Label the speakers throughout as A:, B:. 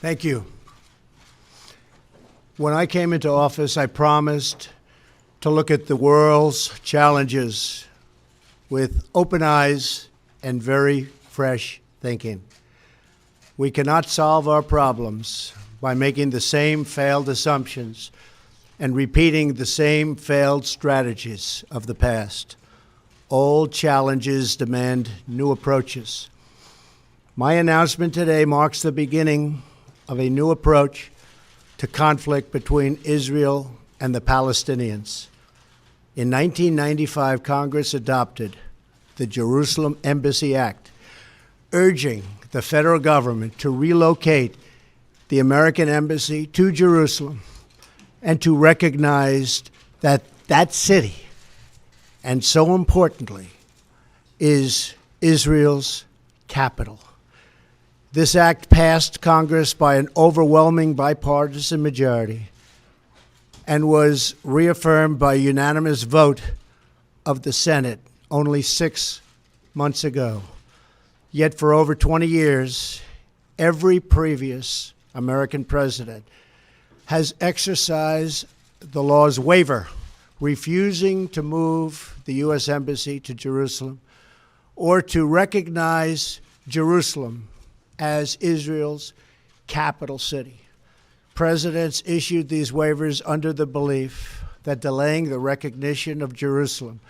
A: Thank you. When I came into office, I promised to look at the world's challenges with open eyes and very fresh thinking. We cannot solve our problems by making the same failed assumptions and repeating the same failed strategies of the past. Old challenges demand new approaches. My announcement today marks the beginning of a new approach to conflict between Israel and the Palestinians. In 1995, Congress adopted the Jerusalem Embassy Act, urging the federal government to relocate the American embassy to Jerusalem and to recognize that that city, and so importantly, is Israel's capital. This act passed Congress by an overwhelming bipartisan majority and was reaffirmed by a unanimous vote of the Senate only 6 months ago. Yet for over 20 years, every previous American president has exercised the law's waiver, refusing to move the U.S. Embassy to Jerusalem or to recognize Jerusalem as Israel's capital city. Presidents issued these waivers under the belief that delaying the recognition of Jerusalem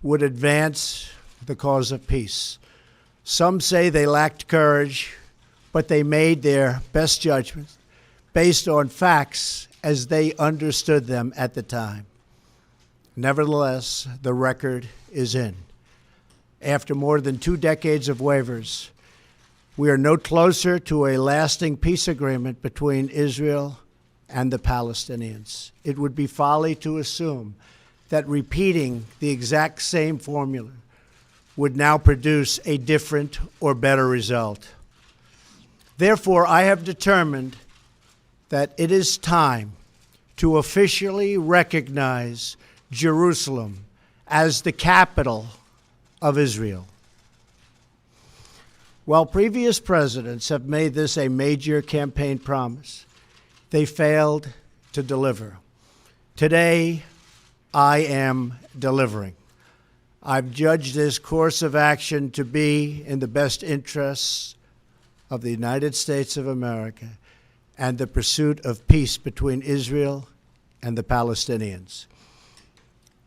A: would advance the cause of peace. Some say they lacked courage, but they made their best judgments based on facts as they understood them at the time. Nevertheless, the record is in. After more than 2 decades of waivers, we are no closer to a lasting peace agreement between Israel and the Palestinians. It would be folly to assume that repeating the exact same formula would now produce a different or better result. Therefore, I have determined that it is time to officially recognize Jerusalem as the capital of Israel. While previous presidents have made this a major campaign promise, they failed to deliver. Today, I am delivering. I've judged this course of action to be in the best interests of the United States of America and the pursuit of peace between Israel and the Palestinians.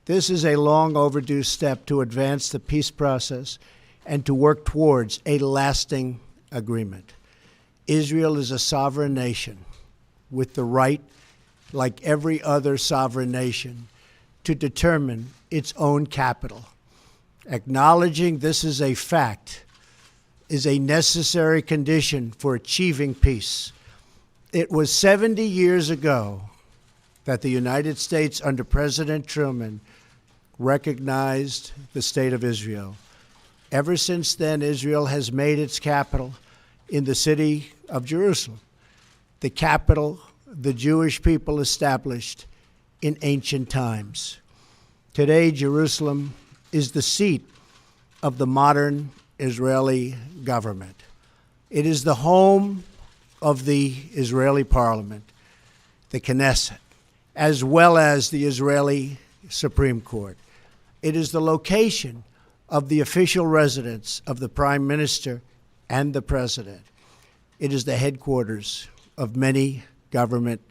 A: This is a long overdue step to advance the peace process and to work towards a lasting agreement. Israel is a sovereign nation with the right, like every other sovereign nation, to determine its own capital. Acknowledging this is a fact is a necessary condition for achieving peace. It was 70 years ago that the United States, under President Truman, recognized the State of Israel. Ever since then, Israel has made its capital in the city of Jerusalem, the capital the Jewish people established in ancient times. Today, Jerusalem is the seat of the modern Israeli government. It is the home of the Israeli parliament, the Knesset, as well as the Israeli Supreme Court. It is the location of the official residence of the Prime Minister and the President. It is the headquarters of many government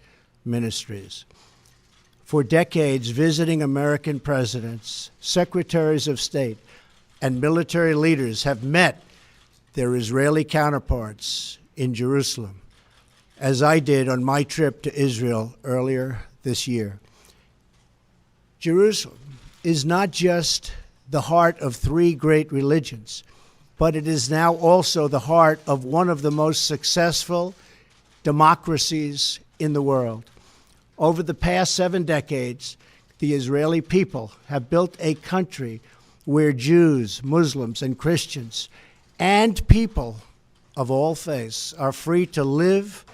A: ministries. For decades, visiting American presidents, secretaries of state, and military leaders have met their Israeli counterparts in Jerusalem, as I did on my trip to Israel earlier this year. Jerusalem is not just the heart of 3 great religions, but it is now also the heart of one of the most successful democracies in the world. Over the past 7 decades, the Israeli people have built a country where Jews, Muslims, and Christians, and people of all faiths are free to live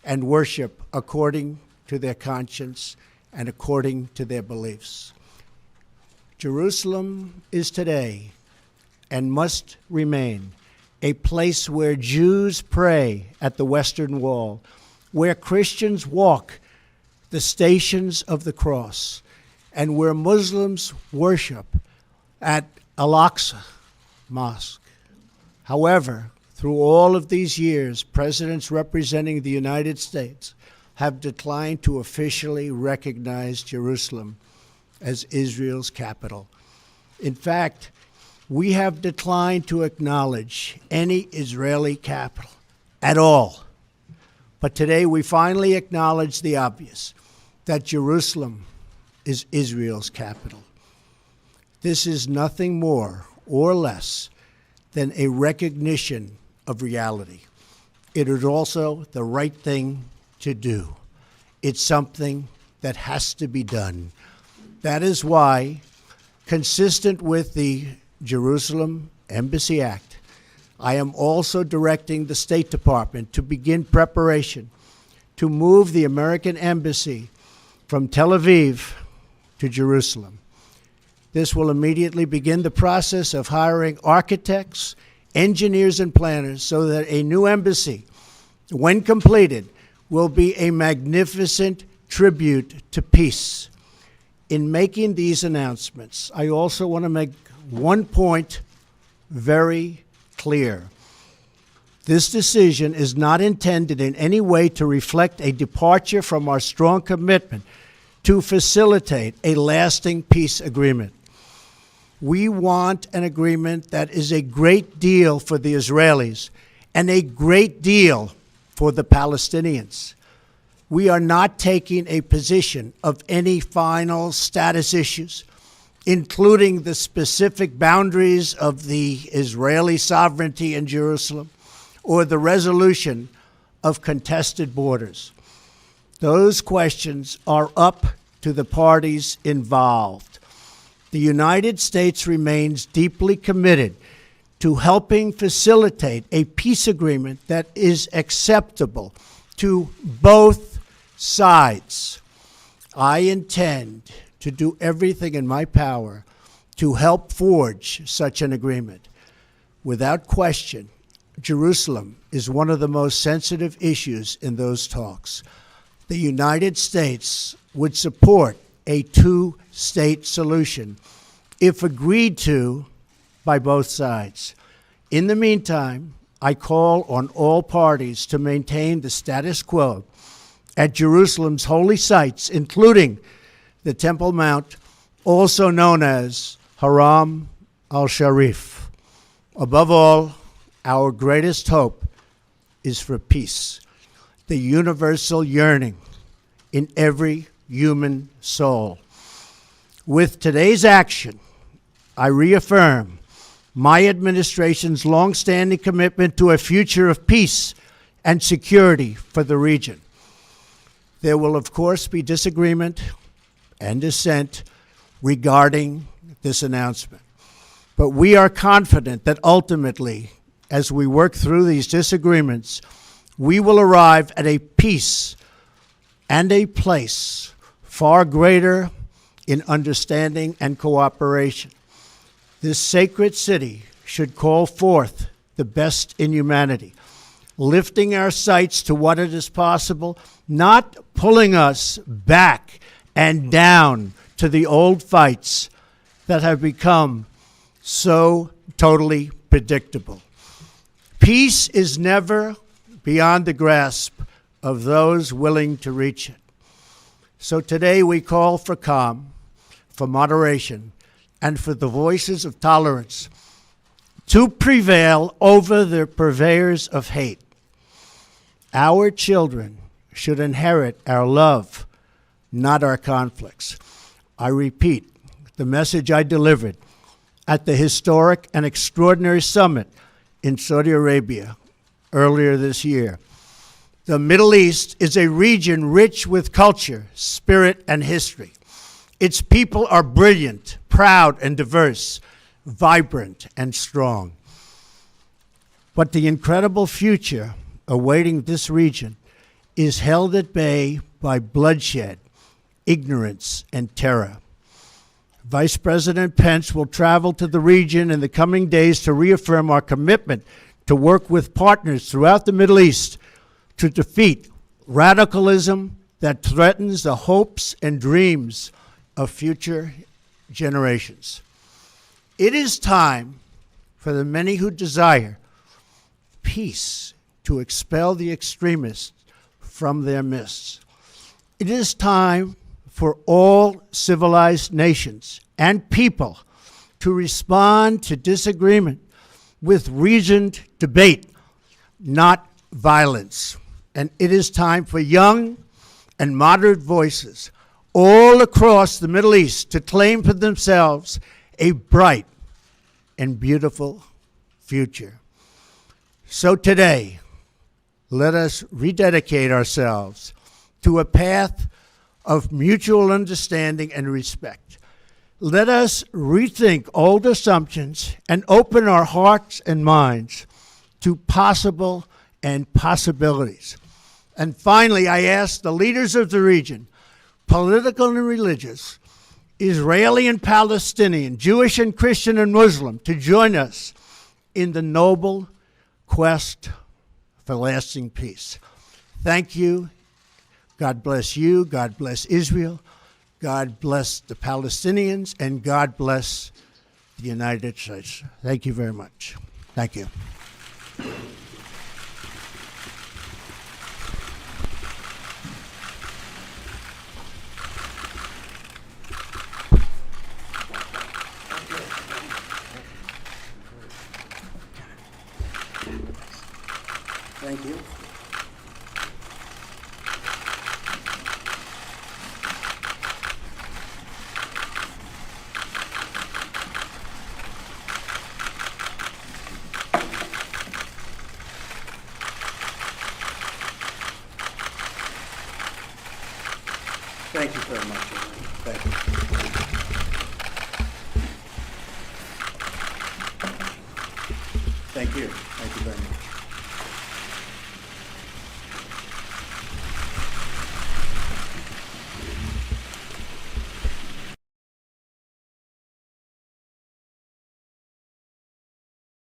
A: and worship according to their conscience and according to their beliefs. Jerusalem is today and must remain a place where Jews pray at the Western Wall, where Christians walk the stations of the cross, and where Muslims worship at Al-Aqsa Mosque. However, through all of these years, presidents representing the United States have declined to officially recognize Jerusalem as Israel's capital. In fact, we have declined to acknowledge any Israeli capital at all. But today we finally acknowledge the obvious, that Jerusalem is Israel's capital. This is nothing more or less than a recognition of reality. It is also the right thing to do. It's something that has to be done. That is why, consistent with the Jerusalem Embassy Act, I am also directing the State Department to begin preparation to move the American Embassy from Tel Aviv to Jerusalem. This will immediately begin the process of hiring architects, engineers, and planners so that a new embassy, when completed, will be a magnificent tribute to peace. In making these announcements, I also want to make one point very clear. This decision is not intended in any way to reflect a departure from our strong commitment to facilitate a lasting peace agreement. We want an agreement that is a great deal for the Israelis and a great deal for the Palestinians. We are not taking a position of any final status issues, including the specific boundaries of the Israeli sovereignty in Jerusalem or the resolution of contested borders. Those questions are up to the parties involved. The United States remains deeply committed to helping facilitate a peace agreement that is acceptable to both sides. I intend to do everything in my power to help forge such an agreement. Without question, Jerusalem is one of the most sensitive issues in those talks. The United States would support a two-state solution if agreed to by both sides. In the meantime, I call on all parties to maintain the status quo at Jerusalem's holy sites, including the Temple Mount, also known as Haram al-Sharif. Above all, our greatest hope is for peace, the universal yearning in every human soul. With today's action, I reaffirm my administration's longstanding commitment to a future of peace and security for the region. There will, of course, be disagreement and dissent regarding this announcement. But we are confident that ultimately, as we work through these disagreements, we will arrive at a peace and a place far greater in understanding and cooperation. This sacred city should call forth the best in humanity, lifting our sights to what it is possible, not pulling us back and down to the old fights that have become so totally predictable. Peace is never beyond the grasp of those willing to reach it. So today we call for calm, for moderation, and for the voices of tolerance to prevail over the purveyors of hate. Our children should inherit our love, not our conflicts. I repeat the message I delivered at the historic and extraordinary summit in Saudi Arabia earlier this year. The Middle East is a region rich with culture, spirit, and history. Its people are brilliant, proud, and diverse, vibrant, and strong. But the incredible future awaiting this region is held at bay by bloodshed, ignorance, and terror. Vice President Pence will travel to the region in the coming days to reaffirm our commitment to work with partners throughout the Middle East to defeat radicalism that threatens the hopes and dreams of future generations. It is time for the many who desire peace to expel the extremists from their midst. It is time for all civilized nations and people to respond to disagreement with reasoned debate, not violence. And it is time for young and moderate voices all across the Middle East to claim for themselves a bright and beautiful future. So today, let us rededicate ourselves to a path of mutual understanding and respect. Let us rethink old assumptions and open our hearts and minds to possible and possibilities. And finally, I ask the leaders of the region, political and religious, Israeli and Palestinian, Jewish and Christian and Muslim, to join us in the noble quest for lasting peace. Thank you. God bless you. God bless Israel. God bless the Palestinians. And God bless the United States. Thank you very much. Thank you. Thank you. Thank you very much. Thank you. Thank you. Thank you very much.